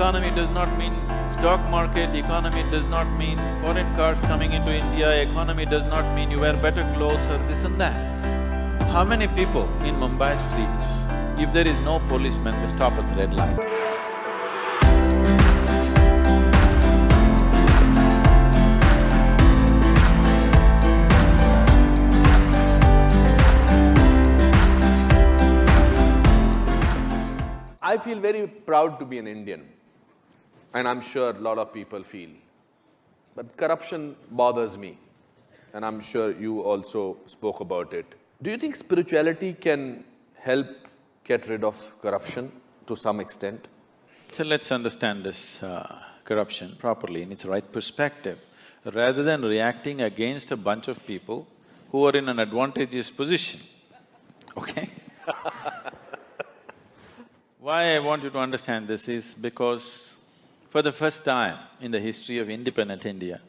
Economy does not mean stock market, economy does not mean foreign cars coming into India, economy does not mean you wear better clothes or this and that. How many people in Mumbai streets, if there is no policeman, will stop at the red light? I feel very proud to be an Indian, and I'm sure a lot of people feel. But corruption bothers me, and I'm sure you also spoke about it. Do you think spirituality can help get rid of corruption to some extent? So let's understand this corruption properly in its right perspective. Rather than reacting against a bunch of people who are in an advantageous position, okay? Why I want you to understand this is because for the first time in the history of independent India,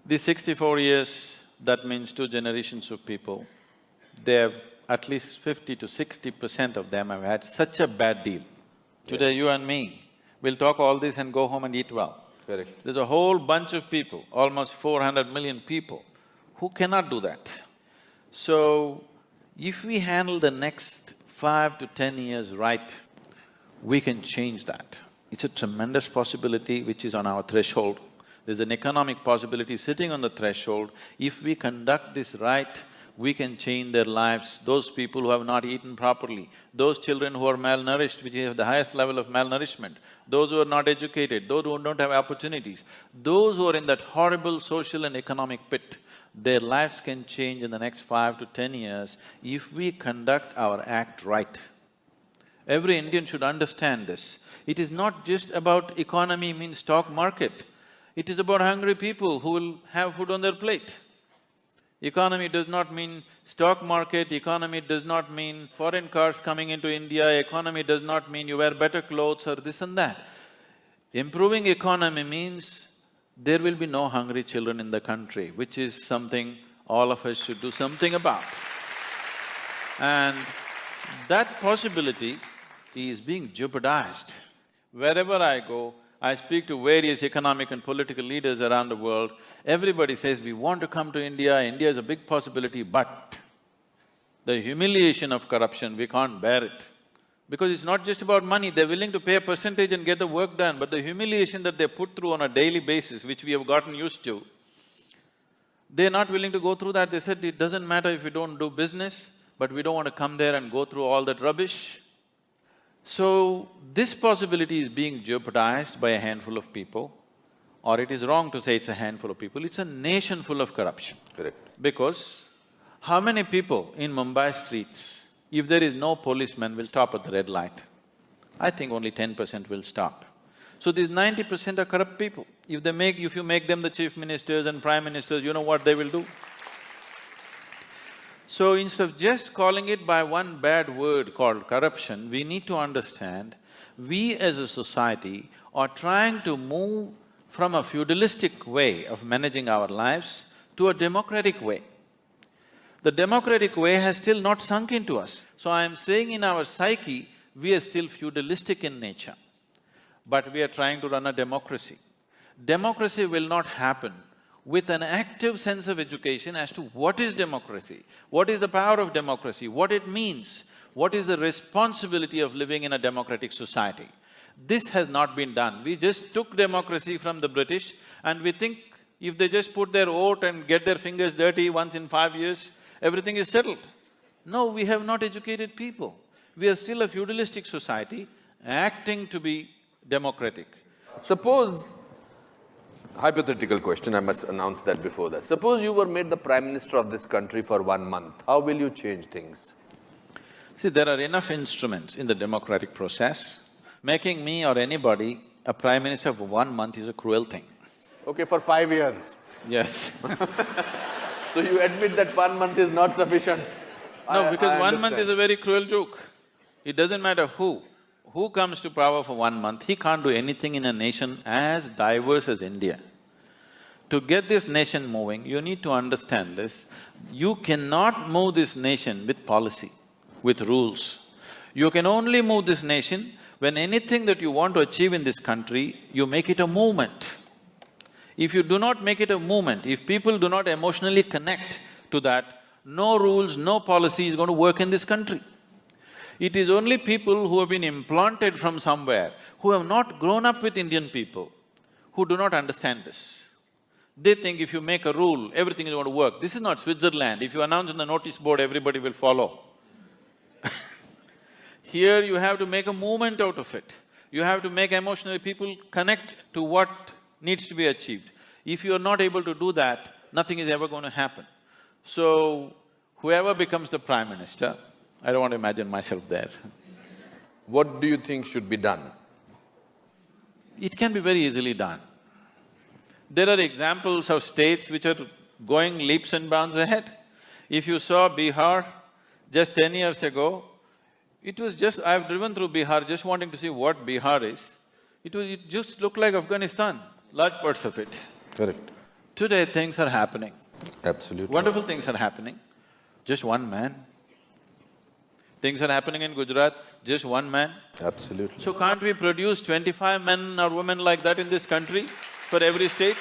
these 64 years, that means 2 generations of people, they have at least 50 to 60% of them have had such a bad deal. Today you and me will talk all this and go home and eat well. Correct. There's a whole bunch of people, almost 400 million people, who cannot do that. So, if we handle the next 5 to 10 years right, we can change that. It's a tremendous possibility which is on our threshold. There's an economic possibility sitting on the threshold. If we conduct this right, we can change their lives. Those people who have not eaten properly, those children who are malnourished, which have the highest level of malnourishment, those who are not educated, those who don't have opportunities, those who are in that horrible social and economic pit, their lives can change in the next 5 to 10 years if we conduct our act right. Every Indian should understand this. It is not just about economy means stock market, it is about hungry people who will have food on their plate. Economy does not mean stock market, economy does not mean foreign cars coming into India, economy does not mean you wear better clothes or this and that. Improving economy means there will be no hungry children in the country, which is something all of us should do something about. And that possibility is being jeopardized. Wherever I go, I speak to various economic and political leaders around the world, everybody says, we want to come to India, India is a big possibility, but the humiliation of corruption, we can't bear it. Because it's not just about money, they're willing to pay a percentage and get the work done, but the humiliation that they put through on a daily basis, which we have gotten used to, they're not willing to go through that. They said, it doesn't matter if we don't do business, but we don't want to come there and go through all that rubbish. So, this possibility is being jeopardized by a handful of people, or it is wrong to say it's a handful of people, it's a nation full of corruption. Correct. Because how many people in Mumbai streets, if there is no policeman, will stop at the red light? I think only 10% will stop. So these 90% are corrupt people. If you make them the chief ministers and prime ministers, you know what they will do? So instead of just calling it by one bad word called corruption, we need to understand, we as a society are trying to move from a feudalistic way of managing our lives to a democratic way. The democratic way has still not sunk into us. So I am saying in our psyche, we are still feudalistic in nature, but we are trying to run a democracy. Democracy will not happen with an active sense of education as to what is democracy, what is the power of democracy, what it means, what is the responsibility of living in a democratic society. This has not been done. We just took democracy from the British and we think if they just put their vote and get their fingers dirty once in 5 years, everything is settled. No, we have not educated people. We are still a feudalistic society acting to be democratic. Suppose, hypothetical question, I must announce that before that. Suppose you were made the Prime Minister of this country for 1 month, how will you change things? See, there are enough instruments in the democratic process. Making me or anybody a Prime Minister for 1 month is a cruel thing. Okay, for 5 years. Yes. So you admit that 1 month is not sufficient? No, because 1 month is a very cruel joke. It doesn't matter who comes to power for 1 month, he can't do anything in a nation as diverse as India. To get this nation moving, you need to understand this. You cannot move this nation with policy, with rules. You can only move this nation When anything that you want to achieve in this country, you make it a movement. If you do not make it a movement, if people do not emotionally connect to that, no rules, no policy is going to work in this country. It is only people who have been implanted from somewhere, who have not grown up with Indian people, who do not understand this. They think if you make a rule, everything is going to work. This is not Switzerland. If you announce on the notice board, everybody will follow. Here you have to make a movement out of it. You have to make emotionally people connect to what needs to be achieved. If you are not able to do that, nothing is ever going to happen. So, whoever becomes the Prime Minister, I don't want to imagine myself there. What do you think should be done? It can be very easily done. There are examples of states which are going leaps and bounds ahead. If you saw Bihar just 10 years ago, it was just… I've driven through Bihar just wanting to see what Bihar is. It just looked like Afghanistan, large parts of it. Correct. Today things are happening. Absolutely. Wonderful things are happening. Just one man. Things are happening in Gujarat, just one man. Absolutely. So can't we produce 25 men or women like that in this country for every state?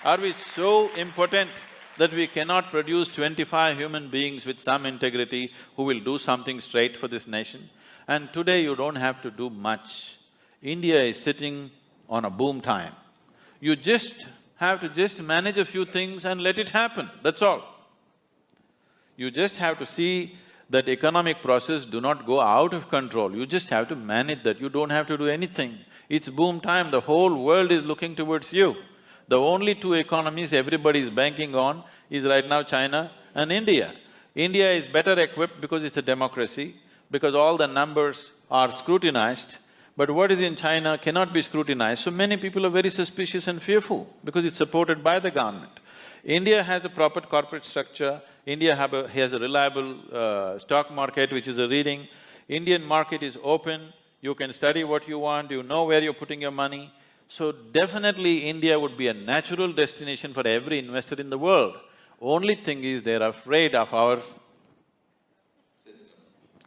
Are we so impotent that we cannot produce 25 human beings with some integrity who will do something straight for this nation? And today you don't have to do much. India is sitting on a boom time. You just have to manage a few things and let it happen, that's all. You just have to see that economic process do not go out of control, you just have to manage that, you don't have to do anything. It's boom time, the whole world is looking towards you. The only two economies everybody is banking on is right now China and India. India is better equipped because it's a democracy, because all the numbers are scrutinized, but what is in China cannot be scrutinized, so many people are very suspicious and fearful because it's supported by the government. India has a proper corporate structure, India has a reliable stock market which is a reading. Indian market is open, you can study what you want, you know where you're putting your money. So definitely India would be a natural destination for every investor in the world. Only thing is they're afraid of our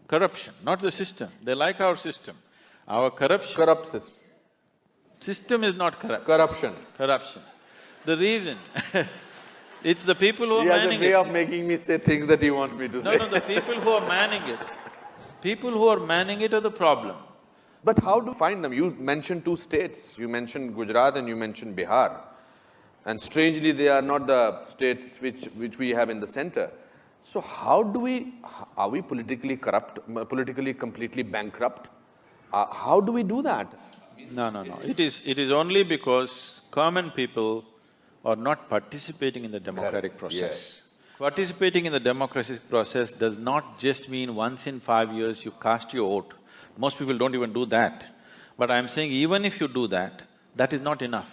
corruption, not the system. They like our system. Our corruption… Corrupt system. System is not corrupt. Corruption. Corruption. The reason it's the people who are He has a manning way it. of making me say things that he wants me to say. No, the people who are manning it. People who are manning it are the problem. But how do you find them? You mentioned two states, you mentioned Gujarat and you mentioned Bihar. And strangely, they are not the states which we have in the center. So how do we… are we politically corrupt, politically completely bankrupt? How do we do that? No. It is only because common people are not participating in the democratic process. Yes. Participating in the democratic process does not just mean once in 5 years you cast your vote. Most people don't even do that. But I'm saying even if you do that, that is not enough.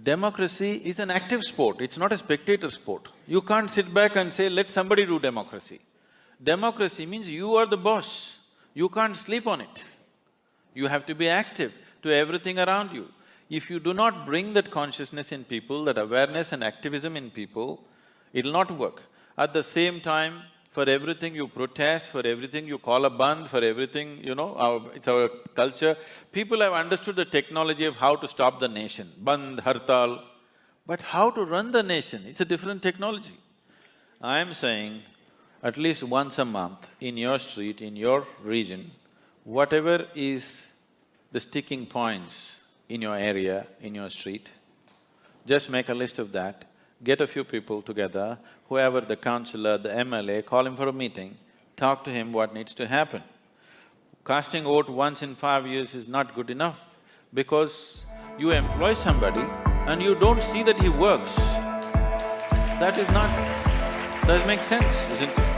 Democracy is an active sport, it's not a spectator sport. You can't sit back and say, let somebody do democracy. Democracy means you are the boss, you can't sleep on it. You have to be active to everything around you. If you do not bring that consciousness in people, that awareness and activism in people, it'll not work. At the same time, for everything you protest, for everything you call a bandh, for everything, it's our culture. People have understood the technology of how to stop the nation, bandh, hartal, but how to run the nation, it's a different technology. I'm saying, at least once a month, in your street, in your region, whatever is the sticking points in your area, in your street, just make a list of that, get a few people together, whoever the councillor, the MLA, call him for a meeting, talk to him what needs to happen. Casting vote once in 5 years is not good enough because you employ somebody and you don't see that he works. That is not… does make sense, isn't it?